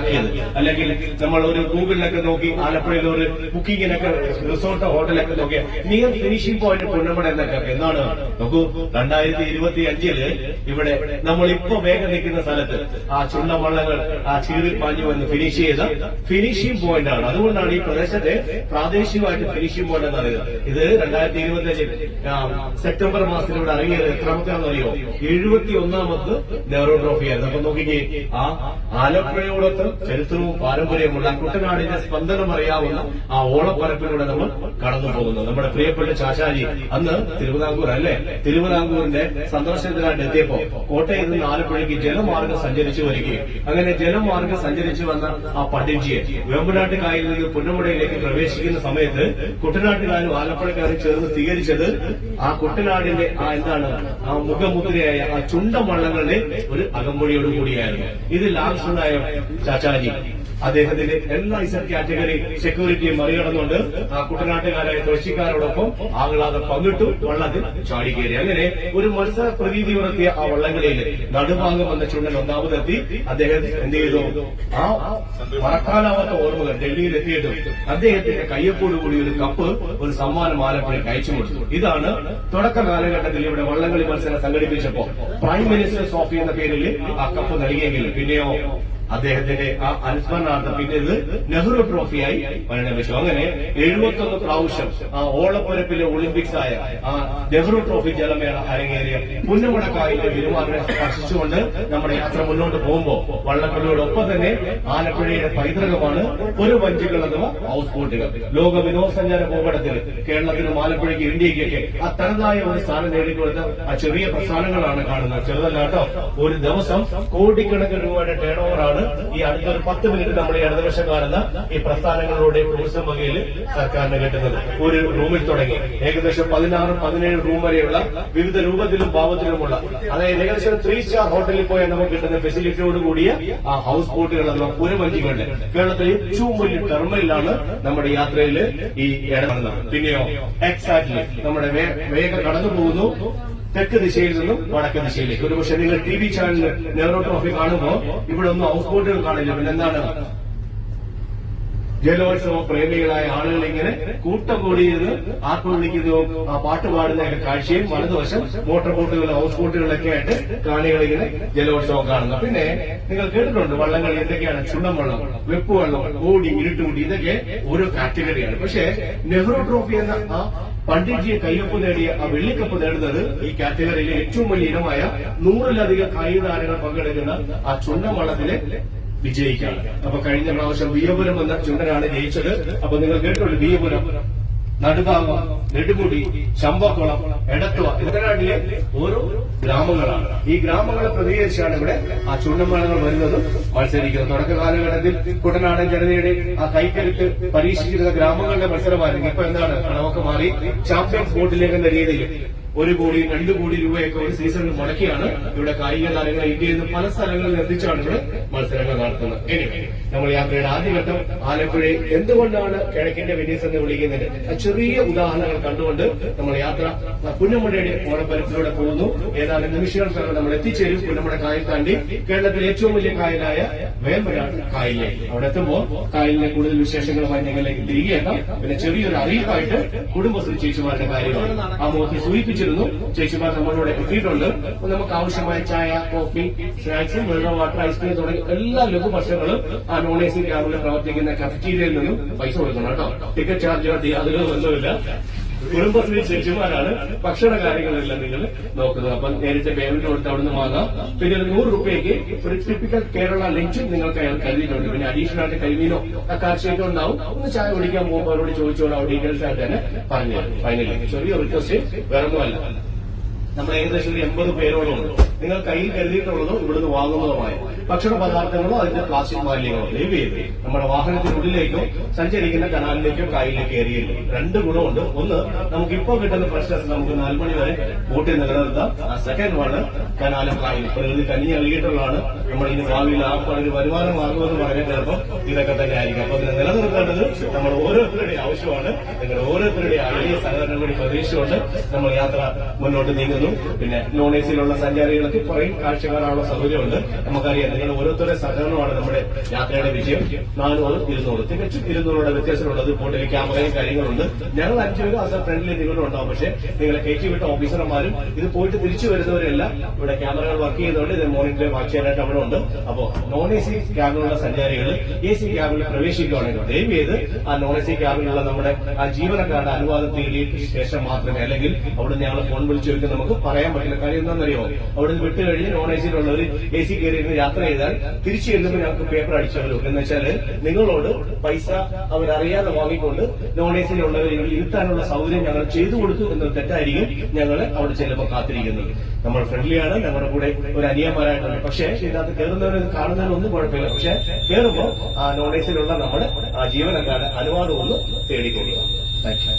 ആക്കിയത്. അല്ലെങ്കിൽ നമ്മൾ ഒരു ഗൂഗിളിലൊക്കെ നോക്കി ആലപ്പുഴയിൽ ഒരു ബുക്കിങ്ങിനൊക്കെ റിസോർട്ട് ഹോട്ടലൊക്കെ നോക്കിയാൽ നിയർ ഫിനിഷിംഗ് പോയിന്റ് പുന്നമട എന്നൊക്കെ എന്താണ് നോക്കൂ. 2025 ഇവിടെ നമ്മളിപ്പോ വേഗം നിൽക്കുന്ന സ്ഥലത്ത് ആ ചുണ്ടവള്ളങ്ങൾ ആ ചീറി പാഞ്ഞു വന്ന് ഫിനിഷ് ചെയ്ത ഫിനിഷിംഗ് പോയിന്റ് ആണ്. അതുകൊണ്ടാണ് ഈ പ്രദേശത്തെ പ്രാദേശികമായിട്ട് ഫിനിഷിംഗ് പോയിന്റ് എന്ന് പറയുന്നത്. ഇത് 2025 സെപ്റ്റംബർ മാസത്തിൽ ഇവിടെ ഇറങ്ങിയത് എത്രാമത്താണെന്ന് അറിയോ? 71ാമത് നെഹ്റു ട്രോഫി ആയിരുന്നു. അപ്പൊ നോക്കിക്കേ, ആ ആലപ്പുഴയോടൊത്ത് ചരിത്രവും പാരമ്പര്യമുള്ള കുട്ടനാടിന്റെ സ്പന്ദനം അറിയാവുന്ന ആ ഓളപ്പരപ്പിലൂടെ നമ്മൾ കടന്നു പോകുന്നു. നമ്മുടെ പ്രിയപ്പെട്ട ചാച്ചാജി അന്ന് തിരുവിതാംകൂർ അല്ലെ, തിരുവിതാംകൂറിന്റെ സന്ദർശനത്തിനായിട്ട് എത്തിയപ്പോ കോട്ടയിൽ നിന്ന് ആലപ്പുഴയ്ക്ക് ജലമാർഗം സഞ്ചരിച്ചു വരികയും അങ്ങനെ ജലമാർഗം സഞ്ചരിച്ചു വന്ന ആ പണ്ഡിറ്റ്ജിയെ വേമ്പനാട്ട് കായലിൽ നിന്ന് പുന്നമടയിലേക്ക് പ്രവേശിക്കുന്ന സമയത്ത് കുട്ടനാട്ടുകാരും ആലപ്പുഴക്കാരും ചേർന്ന് സ്വീകരിച്ചത് ആ കുട്ടനാടിന്റെ ആ എന്താണ് ആ മുഖമുദ്രയായ ആ ചുണ്ടവള്ളങ്ങളുടെ ഒരു അകമ്പൊഴിയോടുകൂടിയായിരുന്നു. ഇതിൽ ആവശ്യമായ ചാച്ചാജി അദ്ദേഹത്തിന്റെ എല്ലാ ഇസഡ് കാറ്റഗറി സെക്യൂരിറ്റിയും മറികടന്നുകൊണ്ട് ആ കുട്ടനാട്ടുകാരായ കൃഷിക്കാരോടൊപ്പം ആഹ്ലാദം പങ്കിട്ടു, വള്ളത്തിൽ ചാടിക്കേറി. അങ്ങനെ ഒരു മത്സര പ്രതീതി ഉണർത്തിയ ആ വള്ളംകളിയിൽ നടുഭാഗം വന്ന ചുണ്ടൻ ഒന്നാമതെത്തി. അദ്ദേഹം എന്ത് ചെയ്തു? ആ മറക്കാനാവാത്ത ഓർമ്മകൾ ഡൽഹിയിൽ എത്തിയിട്ടും അദ്ദേഹത്തിന്റെ കയ്യൊപ്പോടുകൂടി ഒരു കപ്പ്, ഒരു സമ്മാനം ആലപ്പുഴയ്ക്ക് അയച്ചു കൊടുത്തു. ഇതാണ് തുടക്ക കാലഘട്ടത്തിൽ ഇവിടെ വള്ളംകളി മത്സരം സംഘടിപ്പിച്ചപ്പോ പ്രൈം മിനിസ്റ്റർ ട്രോഫി എന്ന പേരിൽ ആ കപ്പ് നൽകിയെങ്കിലും പിന്നെയോ അദ്ദേഹത്തിന്റെ ആ അനുസ്മരണാർത്ഥം പിന്നെ ഇത് നെഹ്റു ട്രോഫിയായി പരിണമിച്ചു. അങ്ങനെ 71 പ്രാവശ്യം ആ ഓളപ്പരപ്പിലെ ഒളിമ്പിക്സ് ആയ ആ നെഹ്റു ട്രോഫി ജലമേള അരങ്ങേറിയ പുന്നമടക്കായലിന്റെ വിരുമാറിനെ സ്പർശിച്ചുകൊണ്ട് നമ്മുടെ യാത്ര മുന്നോട്ട് പോകുമ്പോൾ വള്ളക്കളിയോടൊപ്പം തന്നെ ആലപ്പുഴയുടെ പൈതൃകമാണ് ഒരു വഞ്ചികൾ അഥവാ ഹൗസ് ബോട്ടുകൾ. ലോക വിനോദസഞ്ചാര ഭൂപടത്തിൽ കേരളത്തിനും ആലപ്പുഴയ്ക്ക് ഇന്ത്യയ്ക്കൊക്കെ ആ തനതായ ഒരു സ്ഥാനം നേടിക്കൊടുത്ത ആ ചെറിയ പ്രസ്ഥാനങ്ങളാണ് കാണുന്നത്. ചെറുതല്ല കേട്ടോ. ഒരു ദിവസം കോടിക്കണക്കിന് രൂപയുടെ ടേൺ ഓവറാണ് ഈ അടുത്തൊരു 10 മിനിറ്റ് നമ്മൾ ഈ ഇടതുവശം കാണുന്ന ഈ പ്രസ്ഥാനങ്ങളുടെ ടൂറിസം വകയിൽ സർക്കാരിന് കിട്ടുന്നത്. ഒരു റൂമിൽ തുടങ്ങി ഏകദേശം 16-17 റൂം വരെയുള്ള വിവിധ രൂപത്തിലും ഭാവത്തിലുമുള്ള, അതായത് ഏകദേശം 3 സ്റ്റാർ ഹോട്ടലിൽ പോയാൽ നമുക്ക് കിട്ടുന്ന ഫെസിലിറ്റിയോട് കൂടിയ ആ ഹൗസ് ബോട്ടുകൾ അഥവാ പുരവഞ്ചികളുടെ കേരളത്തിലെ ഏറ്റവും വലിയ ടെർമിനലാണ് നമ്മുടെ യാത്രയിൽ ഈ ഇടപെടുന്നത്. പിന്നെയോ എക്സാക്ട്ലി നമ്മുടെ വേഗം കടന്നു പോകുന്നു തെക്ക് ദിശയിൽ നിന്നും വടക്ക് ദിശയിലേക്ക്. ഒരുപക്ഷെ നിങ്ങൾ TV ചാനലിൽ നെഹ്റു ട്രോഫി കാണുമ്പോൾ ഇവിടെ ഒന്നും ഹൗസ് ബോട്ടുകൾ കാണില്ല. പിന്നെ എന്താണ്? ജലോത്സവ പ്രേമികളായ ആളുകൾ ഇങ്ങനെ കൂട്ടം കൂടിയിരുന്ന് ആർപ്പ് വിളിക്കുന്നതും ആ പാട്ട് പാടുന്നതൊക്കെ കാഴ്ചയും വലതുവശം മോട്ടോർ ബോട്ടുകൾ, ഹൗസ് ബോട്ടുകളൊക്കെ ആയിട്ട് കാണികളിങ്ങനെ ജലോത്സവം കാണുന്നു. പിന്നെ നിങ്ങൾ കേട്ടിട്ടുണ്ട് വള്ളംകളി എന്തൊക്കെയാണ്? ചുണ്ടൻവള്ളം, വെപ്പുവള്ളം, ഓടി, ഇരുട്ടുകൂടി, ഇതൊക്കെ ഓരോ കാറ്റഗറിയാണ്. പക്ഷേ നെഹ്റു ട്രോഫി എന്ന ആ പണ്ഡിറ്റ്ജിയെ കയ്യൊപ്പ് നേടിയ ആ വെള്ളിക്കപ്പ് നേടുന്നത് ഈ കാറ്റഗറിയിലെ ഏറ്റവും വലിയ ഇനമായ 100-ലധികം കായിക താരങ്ങൾ പങ്കെടുക്കുന്ന ആ ചുണ്ടൻവള്ളത്തിലെ വിജയിക്കാണ്. അപ്പൊ കഴിഞ്ഞ പ്രാവശ്യം വിയപുരം എന്ന ചുണ്ടനാണ് ജയിച്ചത്. അപ്പൊ നിങ്ങൾ കേട്ടിട്ടുണ്ട് വിയപുരം, നടുഭാഗം, നെടുമുടി, ചമ്പക്കുളം, എടത്തുവ, കുട്ടനാട്ടിലെ ഓരോ ഗ്രാമങ്ങളാണ്. ഈ ഗ്രാമങ്ങളെ പ്രതികരിച്ചാണ് ഇവിടെ ആ ചുണ്ടൻവള്ളങ്ങൾ വരുന്നതും മത്സരിക്കുന്നത്. തുടക്ക കാലഘട്ടത്തിൽ കുട്ടനാടൻ ജനതയുടെ ആ കൈക്കരുത്ത് പരീക്ഷിച്ചിരുന്ന ഗ്രാമങ്ങളുടെ മത്സരമായിരുന്നു. ഇപ്പൊ എന്താണ്? കണമൊക്കെ മാറി ചാമ്പ്യൻസ് ബോട്ടിലേക്ക് എന്ന രീതിയിൽ 1 കോടി 2 കോടി രൂപയൊക്കെ ഒരു സീസണിൽ മുടക്കിയാണ് ഇവിടെ കായിക താരങ്ങളെ ഇന്ത്യയിൽ നിന്ന് പല സ്ഥലങ്ങളിൽ എത്തിച്ചാണ് ഇവിടെ മത്സരങ്ങൾ നടത്തുന്നത്. എനിവേ, നമ്മൾ യാത്രയുടെ ആദ്യഘട്ടം ആലപ്പുഴയെ എന്തുകൊണ്ടാണ് കിഴക്കിന്റെ വെനീസ് എന്ന് വിളിക്കുന്നത് ചെറിയ ഉദാഹരണങ്ങൾ കണ്ടുകൊണ്ട് നമ്മൾ യാത്ര പുന്നമടയുടെ ഓണപ്പരപ്പിലൂടെ പോകുന്നു. ഏതാനും നിമിഷങ്ങൾക്കാണ് നമ്മൾ എത്തിച്ചേരും പുന്നമട കായൽ താണ്ടി കേരളത്തിലെ ഏറ്റവും വലിയ കായലായ വേമ്പനാട് കായലിലേക്ക്. അവിടെ എത്തുമ്പോൾ കായലിലെ കൂടുതൽ വിശേഷങ്ങളുമായി ഞങ്ങളിലേക്ക് തിരികെ എത്താം. പിന്നെ ചെറിയൊരു അറിയിപ്പായിട്ട് കുടുംബശ്രീ ചേച്ചിമാരുടെ കാര്യമാണ് ആ മോത്തി സൂചിപ്പിച്ചു. ചേച്ചിമാർ നമ്മളോട് എത്തിയിട്ടുണ്ട്. നമുക്ക് ആവശ്യമായ ചായ, കോഫി, സ്നാക്സ്, വെള്ളം, വാട്ടർ, ഐസ്ക്രീം തുടങ്ങി എല്ലാ ലഘുഭക്ഷണങ്ങളും ആ നോൺ AC ക്യാബിൽ പ്രവർത്തിക്കുന്ന കഫറ്റീരിയയിൽ നിന്നും പൈസ കൊടുക്കണം കേട്ടോ. ടിക്കറ്റ് ചാർജ് യാതൊരു ബന്ധമില്ല. കുടുംബശ്രീ ചേച്ചിമാരാണ് ഭക്ഷണ കാര്യങ്ങളെല്ലാം നിങ്ങൾ നോക്കുന്നത്. അപ്പം നേരത്തെ പേയ്മെന്റ് കൊടുത്ത് അവിടുന്ന് വാങ്ങാം. പിന്നെ ഒരു 100 രൂപയ്ക്ക് ഒരു ടിപ്പിക്കൽ കേരള ലഞ്ചും നിങ്ങൾക്ക് അയാൾ കരുതിയിട്ടുണ്ട്. പിന്നെ അഡീഷണൽ ആയിട്ട് കരിമീനോ കാഴ്ചയൊക്കെ ഉണ്ടാവും. ഒന്ന് ചായ കുടിക്കാൻ പോകുമ്പോൾ അവരോട് ചോദിച്ചോളാം, ഡീറ്റെയിൽസ് ആയിട്ട് തന്നെ പറഞ്ഞു തരും. ഫൈനലി ചെറിയ റിക്വസ്റ്റ്, വേറൊന്നുമല്ല. നമ്മൾ ഏകദേശം ഒരു 80 പേരോളം ഉണ്ട്. നിങ്ങൾ കയ്യിൽ കരുതിയിട്ടുള്ളതോ ഇവിടുന്ന് വാങ്ങുന്നതുമായ ഭക്ഷണ പദാർത്ഥങ്ങളോ അതിന്റെ പ്ലാസ്റ്റിക് മാലിന്യങ്ങളോ ദയവ് ചെയ്ത് നമ്മുടെ വാഹനത്തിനുള്ളിലേക്കോ സഞ്ചരിക്കുന്ന കനാലിലേക്കോ കായലിലേക്കോ എറിയില്ല. 2 ഗുണമുണ്ട്. ഒന്ന്, നമുക്ക് ഇപ്പോൾ കിട്ടുന്ന ഫ്രഷ്നസ് നമുക്ക് 4 മണി വരെ ബോട്ടിൽ നിലനിർത്താം. സെക്കൻഡ് ആണ് കനാലും കായലും പ്രകൃതി കനിഞ്ഞ് നൽകിയിട്ടുള്ളതാണ്. നമ്മൾ ഇനി ഭാവിയിൽ ആ ഒരു വരുമാനം വാങ്ങുമെന്ന് പറയാൻ ചിലപ്പോൾ ഇതൊക്കെ തന്നെ ആയിരിക്കും. അപ്പൊ ഇതിനെ നിലനിർത്തേണ്ടത് നമ്മൾ ഓരോരുത്തരുടെയും ആവശ്യമാണ്. നിങ്ങളുടെ ഓരോരുത്തരുടെയും അഴിയ സഹകരണം കൂടി പ്രതീക്ഷിച്ചുകൊണ്ട് നമ്മൾ യാത്ര മുന്നോട്ട് നീങ്ങുന്നു. പിന്നെ നോൺ AC യിലുള്ള സഞ്ചാരികൾ നിങ്ങൾക്ക് പുറകിൽ കാഴ്ച കാണാനുള്ള സൗകര്യമുണ്ട്. നമുക്കറിയാം നിങ്ങൾ ഓരോരുത്തരുടെ സഹകരണമാണ് നമ്മുടെ യാത്രയുടെ വിജയം. 400, 200 തികച്ചും 200 വ്യത്യാസമുള്ളത്. ബോട്ടിൽ ക്യാമറയും കാര്യങ്ങളുണ്ട്. ഞങ്ങൾ 5 പേരും അസ ഫ്രണ്ടിൽ നിങ്ങളും ഉണ്ടാവും. പക്ഷേ നിങ്ങളെ കയറ്റിവിട്ട ഓഫീസർമാരും ഇത് പോയിട്ട് തിരിച്ചു വരുന്നവരെല്ലാം ഇവിടെ ക്യാമറകൾ വർക്ക് ചെയ്യുന്നതുകൊണ്ട് ഇത് മോണിറ്റർ വാച്ച് ചെയ്യാനായിട്ട് അവിടെ ഉണ്ട്. അപ്പോ നോൺ എ സി ക്യാബിലുള്ള സഞ്ചാരികൾ AC ക്യാബിൽ പ്രവേശിക്കുകയാണെങ്കിൽ ദയവ് ചെയ്ത് ആ നോൺ AC ക്യാബിലുള്ള നമ്മുടെ ആ ജീവനക്കാരുടെ അനുവാദം തേടിയിട്ട് ശേഷം മാത്രമേ, അല്ലെങ്കിൽ അവിടെ ഞങ്ങൾ ഫോൺ വിളിച്ചു ചോദിക്കും. നമുക്ക് പറയാൻ പറ്റില്ല. കാര്യം എന്താണെന്നറിയോ, അവിടെ നിന്ന് വിട്ട് കഴിഞ്ഞ് നോൺ AC യിലുള്ളവർ AC കയറിയിരുന്ന് യാത്ര ചെയ്താൽ തിരിച്ചു ചെല്ലുമ്പോൾ ഞങ്ങൾക്ക് പേപ്പർ അടിച്ചു തരും. എന്ന് വെച്ചാൽ നിങ്ങളോട് പൈസ അവരറിയാതെ വാങ്ങിക്കൊണ്ട് നോൺ AC യിലുള്ളവർ ഇരുത്താനുള്ള സൗകര്യം ഞങ്ങൾ ചെയ്തു കൊടുത്തു എന്നത് തെറ്റായിരിക്കും ഞങ്ങൾ അവിടെ ചെല്ലുമ്പോൾ കാത്തിരിക്കുന്നത്. നമ്മൾ ഫ്രണ്ട്ലിയാണ്, ഞങ്ങളുടെ കൂടെ ഒരു അനിയന്മാരായിട്ടുണ്ട്. പക്ഷേ ഇതിനകത്ത് കയറുന്നവരെ കാണുന്നതിനൊന്നും കുഴപ്പമില്ല. പക്ഷെ കയറുമ്പോൾ ആ നോൺ AC യിലുള്ള നമ്മുടെ ആ ജീവനക്കാരുടെ അനുവാദം ഒന്ന് തേടിക്കൊള്ളുക. Thank you.